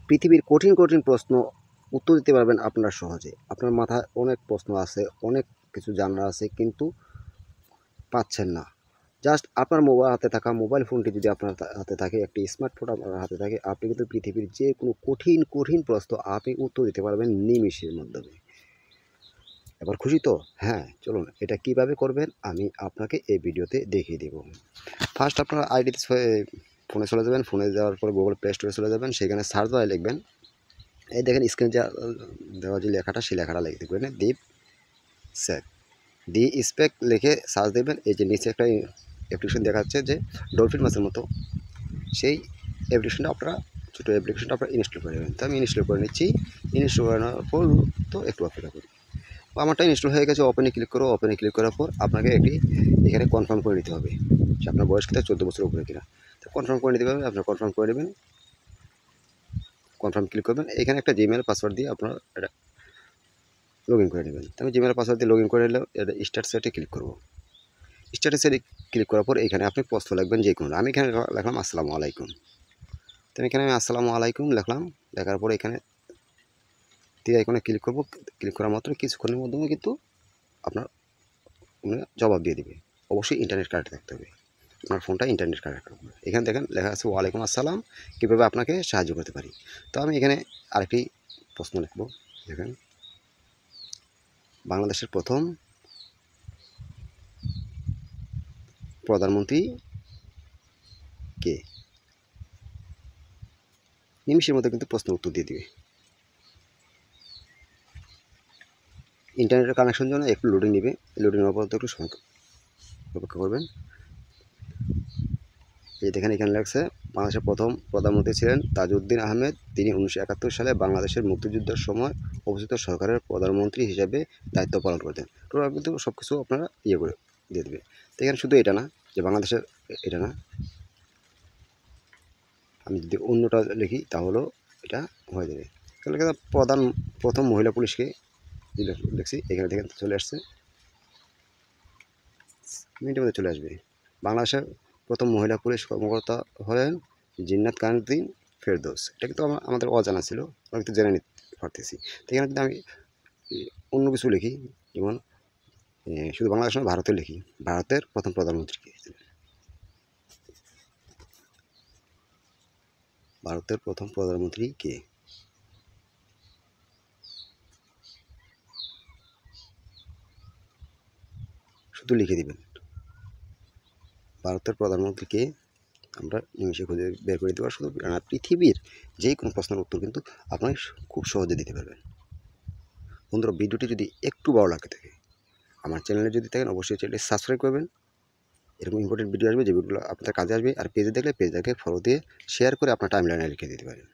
পৃথিবীর কঠিন কঠিন প্রশ্ন উত্তর দিতে পারবেন আপনারা সহজে। আপনার মাথায় অনেক প্রশ্ন আছে, অনেক কিছু জানার আছে, কিন্তু পাচ্ছেন না। জাস্ট আপনার মোবাইল ফোনটি যদি আপনার হাতে থাকে, একটি স্মার্টফোন আপনার হাতে থাকে, আপনি কিন্তু পৃথিবীর যে কোনো কঠিন কঠিন প্রশ্ন আপনি উত্তর দিতে পারবেন নিমিষের মাধ্যমে। এবার খুশি তো? হ্যাঁ, চলুন এটা কিভাবে করবেন আমি আপনাকে এই ভিডিওতে দেখিয়ে দেব। ফার্স্ট আপনার আইডিতে ফোনে চলে যাবেন। ফোনে যাওয়ার পরে গুগল প্লে স্টোরে চলে যাবেন। সেখানে সার্চ বারে লিখবেন, এই দেখেন স্ক্রিনে যা দেওয়া যে লেখাটা, সেই লেখাটা লিখে দেবেন দীপ স্যাক। ডি স্পেক লিখে সার্চ দেবেন। এই যে নিচে একটা অ্যাপ্লিকেশন দেখাচ্ছে যে ডলফিন মাছের মতো, সেই অ্যাপ্লিকেশনটা আপনারা ছোটো অ্যাপ্লিকেশনটা আপনারা ইনস্টল করে নেবেন। তো আমি ইনস্টল করে নিচ্ছি। ইনস্টল করানোর পর তো একটু অপেক্ষা করি। আমারটা ইনস্টল হয়ে গেছে। ওপেনে ক্লিক করো। ওপেনে ক্লিক করার পর আপনাকে একটি এখানে কনফার্ম করে নিতে হবে যে আপনার বয়স কিনা 14 বছরের উপরে কিনা। তো কনফার্ম করে নিতে হবে। আপনার কনফার্ম করে নেবেন। কনফার্ম ক্লিক করবেন। এখানে একটা জিমেল পাসওয়ার্ড দিয়ে আপনারা এটা লগ ইন করে নেবেন। তো আমি জিমেল পাসওয়ার্ড দিয়ে লগ ইন করে নিলাম। এটা স্টার্ট সেটে ক্লিক করব। স্টার্ট সেটে ক্লিক করার পর এখানে আপনি প্রশ্ন লিখবেন যে কোনো। আমি এখানে লিখলাম আসসালামু আলাইকুম। তো এখানে আমি আসসালামু আলাইকুম লিখলাম। লেখার পরে এখানে তীর আইকনে ক্লিক করব। ক্লিক করা মাত্র কিছুক্ষণের মাধ্যমে কিন্তু আপনার জবাব দিয়ে দিবে। অবশ্যই ইন্টারনেট কানেক্ট থাকতে হবে। আপনার ফোনটা ইন্টারনেট কানেক্ট করবে। এখানে দেখেন লেখা আছে ওয়ালাইকুম আসসালাম, কীভাবে আপনাকে সাহায্য করতে পারি। তো আমি এখানে আরেকটি প্রশ্ন লিখব। দেখেন, বাংলাদেশের প্রথম প্রধানমন্ত্রী কে? নিমিষের মধ্যে কিন্তু প্রশ্ন উত্তর দিয়ে দিবে। ইন্টারনেটের কানেকশন জন্য একটু লোডিং নেবে। লোডিং হওয়ার পর একটু সময় অপেক্ষা করবেন। এই দেখেন এখানে লাগছে বাংলাদেশের প্রথম প্রধানমন্ত্রী ছিলেন তাজউদ্দিন আহমেদ। তিনি 1971 সালে বাংলাদেশের মুক্তিযুদ্ধের সময় অবস্থিত সরকারের প্রধানমন্ত্রী হিসেবে দায়িত্ব পালন করতেন। টোটাল কিন্তু সব কিছু আপনারা করে দিয়ে দেবে। তো এখানে শুধু এটা না যে বাংলাদেশের এটা না, আমি যদি অন্যটা লিখি তাহলেও এটা হয়ে যাবে। তাহলে প্রথম মহিলা পুলিশকে লিখছি, এখানে দেখেন চলে আসছে, মিনিটের মধ্যে চলে আসবে। বাংলাদেশের প্রথম মহিলা পুলিশ কর্মকর্তা হলেন জিন্নাত কানুদ্দিন ফেরদৌস। এটা কিন্তু আমাদের অজানা ছিল, আমরা কিন্তু জেনে নিতে পারতেছি। তো এখানে কিন্তু আমি অন্য কিছু লিখি, যেমন শুধু বাংলাদেশ নয়, ভারতের লিখি। ভারতের প্রথম প্রধানমন্ত্রী কে ছিলেন? ভারতের প্রথম প্রধানমন্ত্রী কে? শুধু লিখে দিবেন ভারতের প্রধানমন্ত্রী কে। আমরা নিমিষে খুঁজে বের করে দিতে পারবো। শুধু পৃথিবীর যে কোনো প্রশ্নের উত্তর কিন্তু আপনি খুব সহজে দিতে পারবেন। বন্ধুরা, ভিডিওটি যদি একটু ভালো লাগে থাকে, আমার চ্যানেলে যদি থাকেন অবশ্যই চ্যানেলটি সাবস্ক্রাইব করবেন। এরকম ইম্পর্টেন্ট ভিডিও আসবে যেগুলো আপনার কাজে আসবে। আর পেজে দেখলে পেজটাকে ফলো দিয়ে শেয়ার করে আপনার টাইমলাইনে রেখে দিতে পারেন।